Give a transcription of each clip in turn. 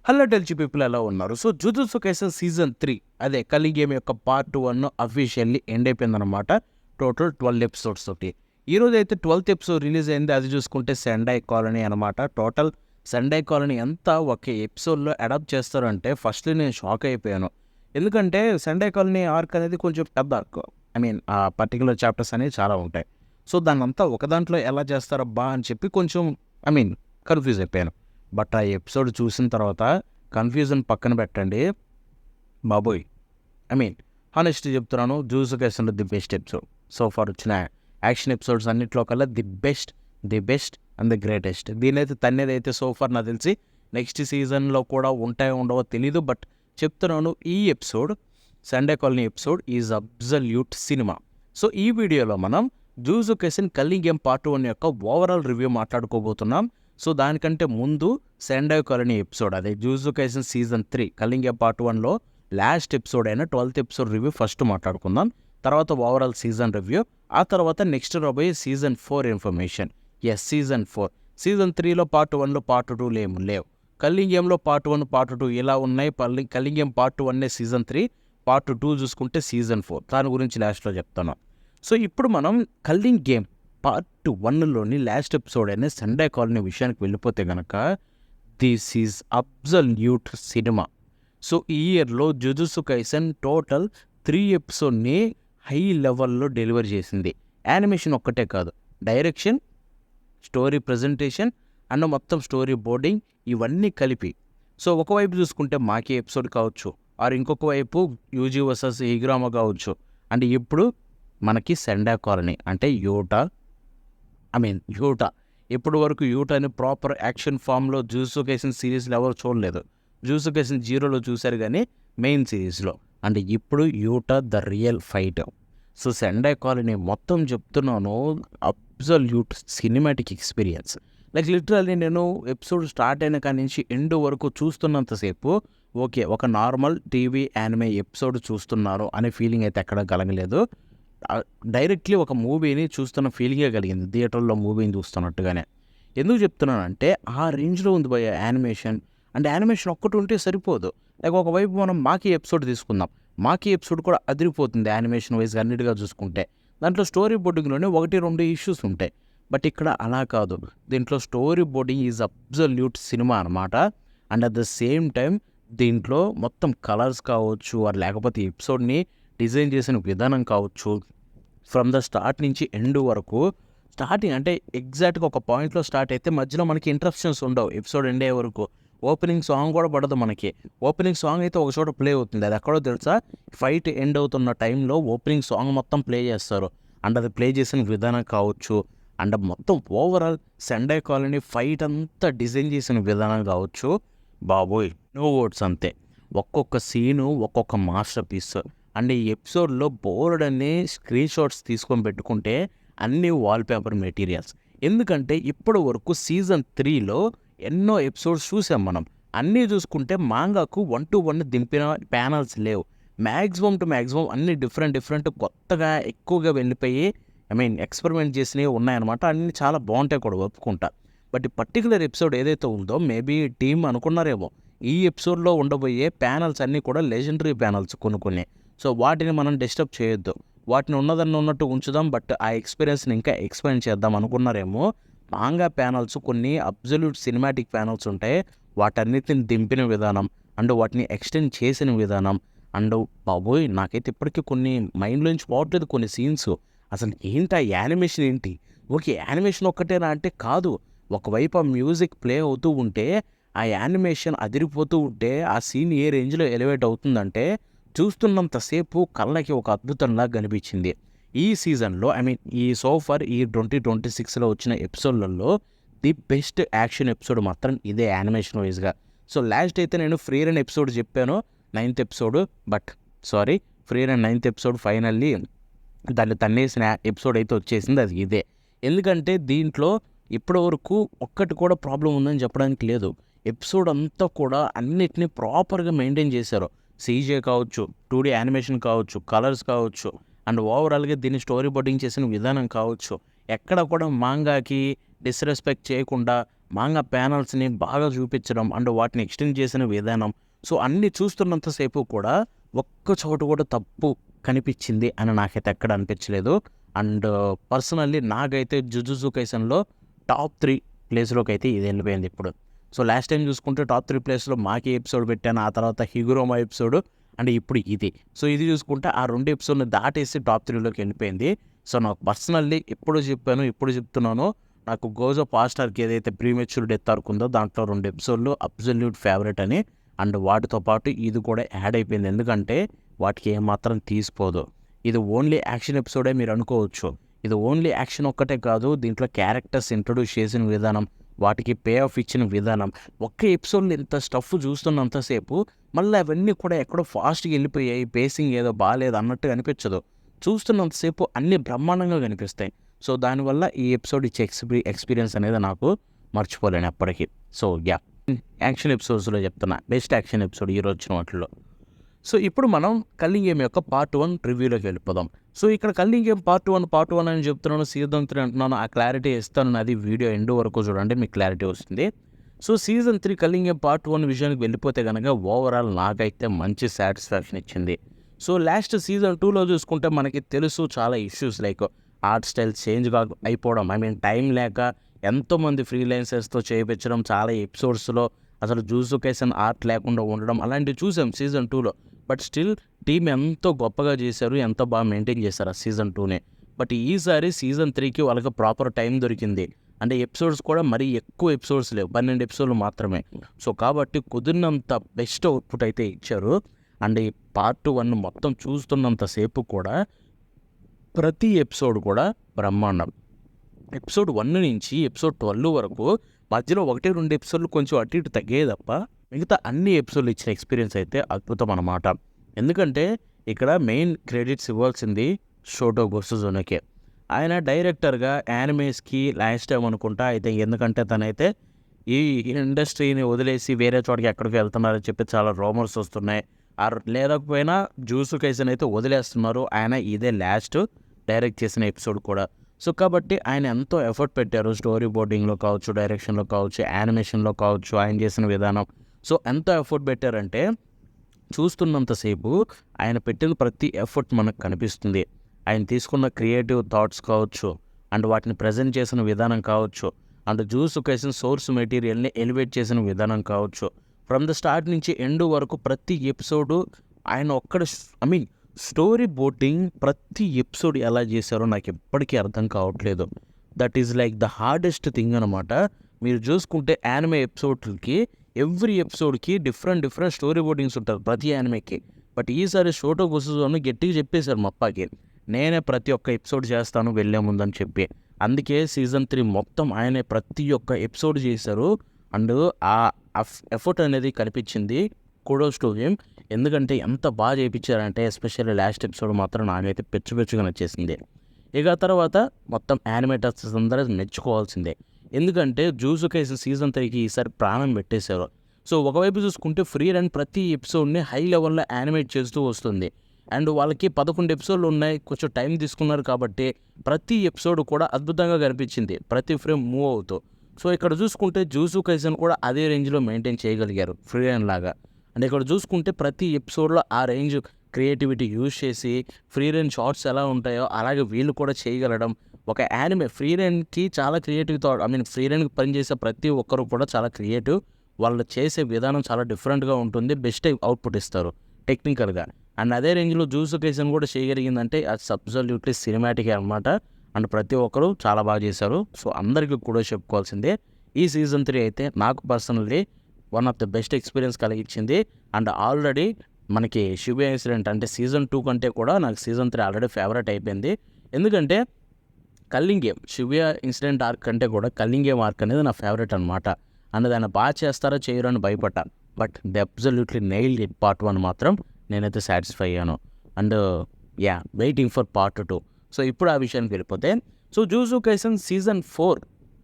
Hello డెల్చి people ఎలా ఉన్నారు? So jujutsu Kaisen season 3 అదే కలి గేమ్ యొక్క పార్ట్ 1 అఫీషియల్లీ ఎండ్ అయిపోయిందనమాట. టోటల్ 12 ఎపిసోడ్స్ తోటి. ఈరోజు అయితే 12th ఎపిసోడ్ రిలీజ్ అయింది. అది చూసుకుంటే సెండై కాలనీ అనమాట. టోటల్ సెండై కాలనీ ఎంత ఒక ఎపిసోడ్లో అడాప్ట్ చేస్తారంటే ఫస్ట్లీ నేను షాక్ అయిపోయాను. ఎందుకంటే సెండై కాలనీ ఆర్క్ అనేది కొంచెం పెద్ద ఆర్క్. ఆ పర్టికులర్ చాప్టర్స్ అనేవి చాలా ఉంటాయి. సో దాన్నంతా ఒక దాంట్లో ఎలా చేస్తారబ్బా అని చెప్పి కొంచెం కన్ఫ్యూజ్ అయిపోయాను. బట్ ఆ ఎపిసోడ్ చూసిన తర్వాత కన్ఫ్యూజన్ పక్కన పెట్టండి బాబోయ్. హానెస్ట్లీ చెప్తున్నాను, జూజుత్సు కైసెన్లో the best episode so far వచ్చిన యాక్షన్ ఎపిసోడ్స్ అన్నింటిలో కల్లా the best and the greatest. దీనైతే తన్నేదైతే సో ఫార్ నాకు తెలిసి నెక్స్ట్ సీజన్లో కూడా ఉంటాయో ఉండవో తెలీదు. బట్ చెప్తున్నాను, ఈ episode Sunday colony episode is absolute cinema. So ఈ వీడియోలో మనం జూజుత్సు కైసెన్ కలి గేమ్ పార్ట్ 1 యొక్క ఓవరాల్ రివ్యూ మాట్లాడుకోబోతున్నాం. సో దానికంటే ముందు సెండై కాలనీ ఎపిసోడ్, అదే జూజుత్సు కైసెన్ సీజన్ 3 కలి గేమ్ పార్ట్ 1లో లాస్ట్ ఎపిసోడ్ అయిన 12th ఎపిసోడ్ రివ్యూ ఫస్ట్ మాట్లాడుకుందాం. తర్వాత ఓవరాల్ సీజన్ రివ్యూ, ఆ తర్వాత నెక్స్ట్ రాబోయే సీజన్ 4 ఇన్ఫర్మేషన్. సీజన్ 4. సీజన్ 3లో పార్ట్ 1లో పార్ట్ 2 ఏమి లేవు. కలి గేమ్లో పార్ట్ 1 పార్ట్ 2 ఇలా ఉన్నాయి. కలి గేమ్ పార్ట్ 1 సీజన్ 3, పార్ట్ 2 చూసుకుంటే సీజన్ 4. దాని గురించి లాస్ట్లో చెప్తాను. సో ఇప్పుడు మనం కలి గేమ్ పార్ట్ 1లోని లాస్ట్ ఎపిసోడ్ అయిన సండే కాలనీ విషయానికి వెళ్ళిపోతే కనుక this is absolute cinema. So ఈ ఇయర్లో జుజుత్సు కైసెన్ టోటల్ 3 ఎపిసోడ్ని హై లెవెల్లో డెలివర్ చేసింది. యానిమేషన్ ఒక్కటే కాదు, డైరెక్షన్, స్టోరీ ప్రజెంటేషన్ అండ్ మొత్తం స్టోరీ బోర్డింగ్ ఇవన్నీ కలిపి. సో ఒకవైపు చూసుకుంటే మాకి ఎపిసోడ్ కావచ్చు, ఆర్ ఇంకొక వైపు యూజీ వర్సెస్ హిగ్రామా కావచ్చు, అండ్ ఇప్పుడు మనకి సెండా కాలనీ అంటే యూటా. ఇప్పటి వరకు యూటాని ప్రాపర్ యాక్షన్ ఫామ్లో జూజుత్సు కైసెన్ సిరీస్లో ఎవరు చూడలేదు. జూజుత్సు కైసెన్ 0లో చూశారు కానీ మెయిన్ సిరీస్లో. అండ్ ఇప్పుడు Yuta the real fight. So Sendai colony మొత్తం చెప్తున్నాను, absolute cinematic experience. Like literally నేను ఎపిసోడ్ స్టార్ట్ అయిన కాడి నుంచి ఎండ్ వరకు చూస్తున్నంతసేపు ఓకే, ఒక నార్మల్ టీవీ యానిమే ఎపిసోడ్ చూస్తున్నారు అనే ఫీలింగ్ అయితే ఎక్కడ కలగలేదు. డైరెక్ట్లీ ఒక మూవీని చూస్తున్న ఫీలింగే కలిగింది, థియేటర్లో మూవీని చూస్తున్నట్టుగానే. ఎందుకు చెప్తున్నానంటే ఆ రేంజ్లో ఉంది భయ యానిమేషన్. అండ్ యానిమేషన్ ఒక్కటి ఉంటే సరిపోదు. లైక్ ఒకవైపు మనం మాకి ఎపిసోడ్ తీసుకుందాం, మాకి ఎపిసోడ్ కూడా అదిరిపోతుంది యానిమేషన్ వైజ్గా అన్నిటిగా చూసుకుంటే. దాంట్లో స్టోరీ బోర్డింగ్లోనే 1-2 ఇష్యూస్ ఉంటాయి. బట్ ఇక్కడ అలా కాదు. దీంట్లో storyboarding is absolute cinema అనమాట. And at the same time దీంట్లో మొత్తం కలర్స్ కావచ్చు, అది లేకపోతే ఎపిసోడ్ని డిజైన్ చేసిన విధానం కావచ్చు, ఫ్రమ్ ద స్టార్ట్ నుంచి ఎండ్ వరకు. స్టార్టింగ్ అంటే ఎగ్జాక్ట్గా ఒక పాయింట్లో స్టార్ట్ అయితే మధ్యలో మనకి ఇంటరప్షన్స్ ఉండవు ఎపిసోడ్ ఎండ్ అయ్యే వరకు. ఓపెనింగ్ సాంగ్ కూడా పడదు మనకి. ఓపెనింగ్ సాంగ్ అయితే ఒక చోట ప్లే అవుతుంది, అది ఎక్కడో తెలుసా, ఫైట్ ఎండ్ అవుతున్న టైంలో ఓపెనింగ్ సాంగ్ మొత్తం ప్లే చేస్తారు. అండ్ అది ప్లే చేసిన విధానం కావచ్చు, అండ్ మొత్తం ఓవరాల్ సెండై కాలనీ ఫైట్ అంతా డిజైన్ చేసిన విధానం కావచ్చు, బాబోయ్ నో వర్డ్స్ అంతే. ఒక్కొక్క సీను ఒక్కొక్క మాస్టర్ పీస్. అండ్ ఈ ఎపిసోడ్లో బోర్డ్ అనే స్క్రీన్ షాట్స్ తీసుకొని పెట్టుకుంటే అన్ని వాల్పేపర్ మెటీరియల్స్. ఎందుకంటే ఇప్పటి వరకు సీజన్ 3లో ఎన్నో ఎపిసోడ్స్ చూసాం మనం. అన్నీ చూసుకుంటే మాంగాకు 1-1 దింపిన ప్యానల్స్ లేవు. మ్యాక్సిమం టు మ్యాక్సిమం అన్ని డిఫరెంట్ కొత్తగా ఎక్కువగా వెళ్ళిపోయి ఎక్స్పెరిమెంట్ చేసినవి ఉన్నాయన్నమాట. అన్నీ చాలా బాగుంటాయి కూడా, ఒప్పుకుంటా. బట్ ఈ పర్టికులర్ ఎపిసోడ్ ఏదైతే ఉందో మేబీ టీం అనుకున్నారేమో ఈ ఎపిసోడ్లో ఉండబోయే ప్యానల్స్ అన్నీ కూడా లెజెండరీ ప్యానల్స్ కొన్ని. సో వాటిని మనం డిస్టర్బ్ చేయొద్దు, వాటిని ఉన్నదన్న ఉన్నట్టు ఉంచుదాం. బట్ ఆ ఎక్స్పీరియన్స్ని ఇంకా ఎక్స్ప్లెయిన్ చేద్దాం అనుకున్నారేమో. మాంగా ప్యానల్స్ కొన్ని అబ్సల్యూట్ సినిమాటిక్ ప్యానల్స్ ఉంటాయి, వాటన్నిటిని దింపిన విధానం అండ్ వాటిని ఎక్స్టెండ్ చేసిన విధానం. అండ్ బాబోయ్ నాకైతే ఇప్పటికీ కొన్ని మైండ్లోంచి పోవట్లేదు కొన్ని సీన్స్. అసలు ఏంటి ఆ యానిమేషన్ ఏంటి? ఓకే యానిమేషన్ ఒక్కటేనా అంటే కాదు. ఒకవైపు ఆ మ్యూజిక్ ప్లే అవుతూ ఉంటే, ఆ యానిమేషన్ అదిరిపోతూ ఉంటే, ఆ సీన్ ఏ రేంజ్లో ఎలివేట్ అవుతుందంటే చూస్తున్నంతసేపు కళ్ళకి ఒక అద్భుతంలా కనిపించింది. ఈ సీజన్లో ఈ సోఫర్ ఈ 2026లో వచ్చిన ఎపిసోడ్లలో ది బెస్ట్ యాక్షన్ ఎపిసోడ్ మాత్రం ఇదే యానిమేషన్ వైజ్గా. సో లాస్ట్ అయితే నేను ఫ్రీ రన్ ఎపిసోడ్ చెప్పాను, 9th episode. But sorry, free run 9th episode finally దాన్ని తన్నేసిన ఎపిసోడ్ అయితే వచ్చేసింది, అది ఇదే. ఎందుకంటే దీంట్లో ఇప్పటివరకు ఒక్కటి కూడా ప్రాబ్లం ఉందని చెప్పడానికి లేదు. ఎపిసోడ్ అంతా కూడా అన్నిటినీ ప్రాపర్గా మెయింటైన్ చేశారు. సీజే కావచ్చు, 2D యానిమేషన్ కావచ్చు, కలర్స్ కావచ్చు, అండ్ ఓవరాల్గా దీన్ని స్టోరీ బోర్డింగ్ చేసిన విధానం కావచ్చు, ఎక్కడ కూడా మాంగాకి డిస్రెస్పెక్ట్ చేయకుండా మాంగా ప్యానల్స్ని బాగా చూపించడం అండ్ వాటిని ఎక్స్టెండ్ చేసిన విధానం, సో అన్నీ చూస్తున్నంతసేపు కూడా ఒక్క చోటు కూడా తప్పు కనిపించింది అని నాకైతే ఎక్కడ అనిపించలేదు. అండ్ పర్సనల్లీ నాకైతే జుజుట్సు కైసెన్లో టాప్ 3 ప్లేస్లోకి అయితే ఇది వెళ్ళిపోయింది ఇప్పుడు. సో లాస్ట్ టైం చూసుకుంటే టాప్ 3 ప్లేస్లో మాకి ఎపిసోడ్ పెట్టాను, ఆ తర్వాత హిగురోమా ఎపిసోడ్ అండ్ ఇప్పుడు ఇది. సో ఇది చూసుకుంటే ఆ 2 ఎపిసోడ్ని దాటేసి టాప్ 3లోకి వెళ్ళిపోయింది. సో నాకు పర్సనల్లీ ఎప్పుడు చెప్పాను, ఇప్పుడు చెప్తున్నాను, నాకు గోజో పాస్టర్కి ఏదైతే ప్రీమెచ్యూర్ డెత్ ఆర్క్ ఉందో దాంట్లో 2 ఎపిసోడ్లు అబ్సల్యూట్ ఫేవరెట్ అని. అండ్ వాటితో పాటు ఇది కూడా యాడ్ అయిపోయింది, ఎందుకంటే వాటికి ఏమాత్రం తీసిపోదు. ఇది ఓన్లీ యాక్షన్ ఎపిసోడే మీరు అనుకోవచ్చు. ఇది ఓన్లీ యాక్షన్ ఒక్కటే కాదు, దీంట్లో క్యారెక్టర్స్ ఇంట్రొడ్యూస్ చేసిన విధానం, వాటికి పే ఆఫ్ ఇచ్చిన విధానం, ఒక్క ఎపిసోడ్లో ఇంత స్టఫ్ చూస్తున్నంతసేపు మళ్ళీ అవన్నీ కూడా ఎక్కడో ఫాస్ట్గా వెళ్ళిపోయాయి, పేసింగ్ ఏదో బాగాలేదు అన్నట్టు అనిపించదు. చూస్తున్నంతసేపు అన్నీ బ్రహ్మాండంగా కనిపిస్తాయి. సో దానివల్ల ఈ ఎపిసోడ్ ఇచ్చే ఎక్స్పీరియన్స్ అనేది నాకు మర్చిపోలేను ఎప్పటికీ. సో యాక్షన్ ఎపిసోడ్స్లో చెప్తున్నా బెస్ట్ యాక్షన్ ఎపిసోడ్ ఈరోజు వచ్చిన వాటిలో. సో ఇప్పుడు మనం కల్లింగ్ గేమ్ యొక్క పార్ట్ 1 రివ్యూలోకి వెళ్ళిపోదాం. సో ఇక్కడ కల్లింగ్ గేమ్ పార్ట్ 1 అని చెప్తున్నాను, సీజన్ 3 అంటున్నాను, ఆ క్లారిటీ ఇస్తాను, అది వీడియో ఎండ్ వరకు చూడండి మీకు క్లారిటీ వస్తుంది. So season 3 culling game part 1 విషయానికి వెళ్ళిపోతే కనుక ఓవరాల్ నాకైతే మంచి సాటిస్ఫాక్షన్ ఇచ్చింది. సో లాస్ట్ సీజన్ 2లో చూసుకుంటే మనకి తెలుసు చాలా ఇష్యూస్ లైక్ ఆర్ట్ స్టైల్ చేంజ్గా అయిపోవడం, టైం లేక ఎంతోమంది ఫ్రీలాన్సర్స్తో చేయించడం, చాలా ఎపిసోడ్స్లో అసలు జూజుట్సు కైసెన్ ఆర్ట్ లేకుండా ఉండడం, అలాంటివి చూసాం సీజన్ 2లో. బట్ స్టిల్ టీం ఎంతో గొప్పగా చేశారు, ఎంతో బాగా మెయింటైన్ చేశారు ఆ సీజన్ 2నే. బట్ ఈసారి సీజన్ 3కి వాళ్ళకి ప్రాపర్ టైం దొరికింది. అంటే ఎపిసోడ్స్ కూడా మరీ ఎక్కువ ఎపిసోడ్స్ లేవు, 12 ఎపిసోడ్లు మాత్రమే. సో కాబట్టి కుదిరినంత బెస్ట్ అవుట్పుట్ అయితే ఇచ్చారు. అండ్ ఈ పార్ట్ 1 మొత్తం చూస్తున్నంతసేపు కూడా ప్రతి ఎపిసోడ్ కూడా బ్రహ్మాండం. ఎపిసోడ్ 1 నుంచి ఎపిసోడ్ 12 వరకు మధ్యలో 1-2 ఎపిసోడ్లు కొంచెం అటు ఇటు తగ్గాయి తప్ప మిగతా అన్ని ఎపిసోడ్లు ఇచ్చిన ఎక్స్పీరియన్స్ అయితే అద్భుతం అన్నమాట. ఎందుకంటే ఇక్కడ మెయిన్ క్రెడిట్స్ ఇవ్వాల్సింది షోటో గోసుజోనోకే. ఆయన డైరెక్టర్గా యానిమేస్కి లాస్ట్ టైం అనుకుంటా అయితే, ఎందుకంటే తనైతే ఈ ఇండస్ట్రీని వదిలేసి వేరే చోటకి ఎక్కడికి వెళ్తున్నారని చెప్పి చాలా రూమర్స్ వస్తున్నాయి. లేకపోయినా జూజుట్సు కైసెన్ అయితే వదిలేస్తున్నారు, ఆయన ఇదే లాస్ట్ డైరెక్ట్ చేసిన ఎపిసోడ్ కూడా. సో కాబట్టి ఆయన ఎంతో ఎఫర్ట్ పెట్టారు, స్టోరీ బోర్డింగ్లో కావచ్చు, డైరెక్షన్లో కావచ్చు, యానిమేషన్లో కావచ్చు, ఆయన చేసిన విధానం. సో ఎంతో ఎఫర్ట్ పెట్టారంటే చూస్తున్నంతసేపు ఆయన పెట్టిన ప్రతి ఎఫర్ట్ మనకు కనిపిస్తుంది. ఆయన తీసుకున్న క్రియేటివ్ థాట్స్ కావచ్చు, అండ్ వాటిని ప్రజెంట్ చేసిన విధానం కావచ్చు, అండ్ జూజుట్సు కైసెన్ సోర్స్ మెటీరియల్ని ఎలివేట్ చేసిన విధానం కావచ్చు, ఫ్రమ్ ద స్టార్ట్ నుంచి ఎండ్ వరకు ప్రతి ఎపిసోడు ఆయన ఒక్కడ స్టోరీ బోర్డింగ్ ప్రతి ఎపిసోడ్ ఎలా చేశారో నాకు ఎప్పటికీ అర్థం కావట్లేదు. That is like the hardest thing అనమాట. మీరు చూసుకుంటే యానిమే ఎపిసోడ్కి ఎవ్రీ ఎపిసోడ్కి డిఫరెంట్ స్టోరీ బోర్డింగ్స్ ఉంటారు ప్రతి యానిమేకి. బట్ ఈసారి షోటో గోసుజోనో గట్టిగా చెప్పేశారు మప్పాకి, నేనే ప్రతి ఒక్క ఎపిసోడ్ చేస్తాను వెళ్ళే ముందని చెప్పి. అందుకే సీజన్ 3 మొత్తం ఆయనే ప్రతి ఒక్క ఎపిసోడ్ చేశారు. అండ్ ఆ ఎఫర్ట్ అనేది కనిపించింది. Kudos to him. ఎందుకంటే ఎంత బాగా చేయించారంటే ఎస్పెషల్లీ లాస్ట్ ఎపిసోడ్ మాత్రం నాకైతే పిచ్చిగా నచ్చేసింది. ఇక తర్వాత మొత్తం యానిమేటర్స్ అందరూ మెచ్చుకోవాల్సిందే, ఎందుకంటే జూజుట్సు కైసెన్ సీజన్ 3కి ఈసారి ప్రాణం పెట్టేశారు. సో ఒకవైపు చూసుకుంటే ఫ్రీ రన్ ప్రతి ఎపిసోడ్ని హై లెవెల్లో యానిమేట్ చేస్తూ వస్తుంది. అండ్ వాళ్ళకి 11 ఎపిసోడ్లు ఉన్నాయి, కొంచెం టైం తీసుకున్నారు కాబట్టి ప్రతి ఎపిసోడ్ కూడా అద్భుతంగా కనిపించింది, ప్రతి ఫ్రేమ్ మూవ్ అవుతూ. సో ఇక్కడ చూసుకుంటే జూజుట్సు కైసెన్ కూడా అదే రేంజ్లో మెయింటైన్ చేయగలిగారు ఫ్రీ రన్ లాగా. అండ్ ఇక్కడ చూసుకుంటే ప్రతి ఎపిసోడ్లో ఆ రేంజ్ క్రియేటివిటీ యూజ్ చేసి ఫ్రీ రన్ షార్ట్స్ ఎలా ఉంటాయో అలాగే వీళ్ళు కూడా చేయగలడం. ఒక యానిమే ఫ్రీ రన్కి చాలా క్రియేటివ్ థాట్, ఫ్రీ రన్కి పనిచేసే ప్రతి ఒక్కరు కూడా చాలా క్రియేటివ్, వాళ్ళు చేసే విధానం చాలా డిఫరెంట్గా ఉంటుంది, బెస్ట్ అవుట్పుట్ ఇస్తారు టెక్నికల్గా. అండ్ అదే రేంజ్లో జూజుట్సు కైసెన్ కూడా చేయగలిగిందంటే అది అబ్సల్యూట్లీ సినిమాటిక్ అనమాట. అండ్ ప్రతి ఒక్కరు చాలా బాగా చేశారు. సో అందరికీ కూడా చెప్పుకోవాల్సిందే, ఈ సీజన్ 3 అయితే నాకు personally one of the best experience కలిగించింది. అండ్ ఆల్రెడీ మనకి షిబుయా ఇన్సిడెంట్ అంటే సీజన్ 2 కంటే కూడా నాకు సీజన్ 3 ఆల్రెడీ ఫేవరెట్ అయిపోయింది. ఎందుకంటే culling game Shibuya incident arc కంటే కూడా కల్లింగ్ గేమ్ ఆర్క్ అనేది నా ఫేవరెట్ అనమాట. అండ్ దాన్ని బాగా చేస్తారో చేయరో అని భయపడ్డాను, but the absolutely nailed it. Part 1 మాత్రం నేనైతే సాటిస్ఫై అయ్యాను. And waiting for part 2. So ఇప్పుడు ఆ విషయానికి వెళ్ళిపోతే, so Jujutsu Kaisen season 4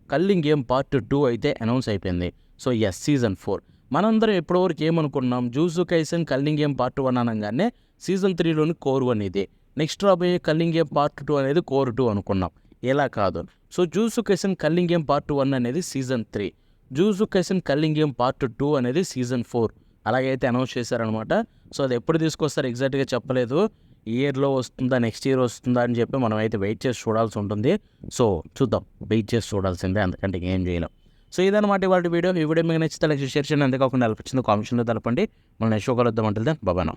culling game part 2 అయితే అనౌన్స్ అయిపోయింది. సో సీజన్ 4 మనందరం ఎప్పటివరకు ఏమనుకున్నాం, జూజుట్సు కైసెన్ కల్లింగ్ గేమ్ పార్ట్ 1 అనగానే సీజన్ 3లోని కోర్ 1 ఇది, నెక్స్ట్ రాబోయే కల్లింగ్ గేమ్ పార్ట్ 2 అనేది కోర్ 2 అనుకున్నాం. ఇలా కాదు, so Jujutsu Kaisen culling game part 1 అనేది season 3. Jujutsu Kaisen culling game part 2 అనేది సీజన్ 4 అలాగైతే అనౌన్స్ చేశారనమాట. సో అది ఎప్పుడు తీసుకొస్తారు ఎగ్జాక్ట్గా చెప్పలేదు. ఈ ఇయర్లో వస్తుందా నెక్స్ట్ ఇయర్ వస్తుందా అని చెప్పి మనం అయితే వెయిట్ చేసి చూడాల్సి ఉంటుంది. సో చూద్దాం, వెయిట్ చేసి చూడాల్సిందే, అందుకంటే ఏం చేయలేం. సో ఇదన్నమాట ఇవాళ వీడియో. ఈ వీడియో మీకు నచ్చితే లైక్ షేర్ చేయండి. అంతేకాకుండా అనిపించింది కామెంట్స్లో తెలపండి. మనం నెక్స్ట్ కలుద్దాం. అంటే బాబానా.